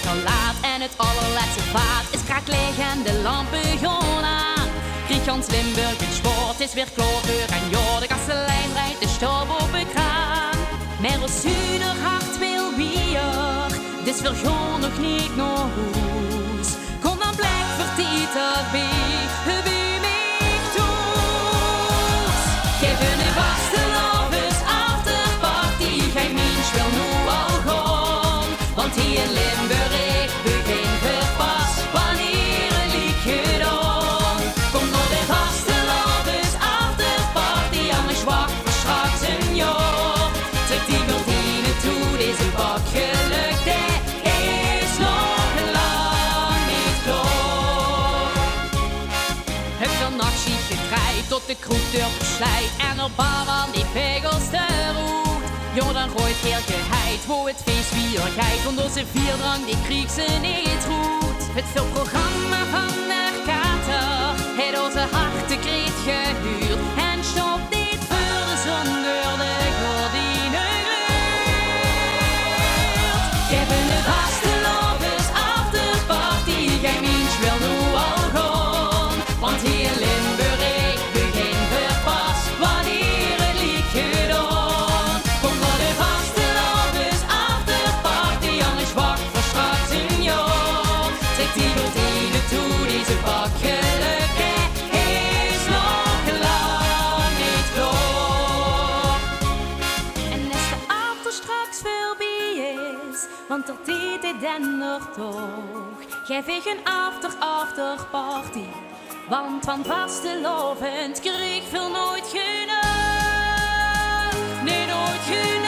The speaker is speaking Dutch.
al laat en het allerlaatste vaart is kraakleeg en de lampen gaan aan. Griechans Limburg in sport is weer klover en ja, de kastelein rijdt de stof op de kraan. Maar als zuinig hart wil bier, dus we gaan nog niet naar huis. Kom dan blijk vertiet erbij, wie mij doet. Geef een vaste lovers afterparty, geen mens wil nu al gaan. Want hier in Limburg begint het pas wanneer een liedje dan. Kom naar de vaste lovers afterparty, anders wacht voor straks een jaar. Trek die gordijnen toe, deze bak geluk, is nog lang niet klaar. Heb dan nachtje gedraaid tot de kroegdeur verslijt en op bar aan die pegels de roet. Jo, dan gooit heel geheid, wo het feest weer geit, want onze vierdrang die kriegt ze niet goed. Het veel programma van de kater, het onze hartekreet gehuurd en stop dit voor zonder de gordijnen gehuurd. Geef de vaste lovers afterparty, geen mens wil nu al gaan, want hier in Limburg begint het pas wanneer het liedje dan. Kom naar de vaste lovers afterparty, anders wacht voor straks een jaar. Trek die gordijnen toe, deze bak geluk is nog lang niet klaar. En als de after straks voorbij is, want er deed het dan nog toch, geef ik een afterparty. Want van vastelovend kreeg veel nooit genoeg, nee nooit genoeg.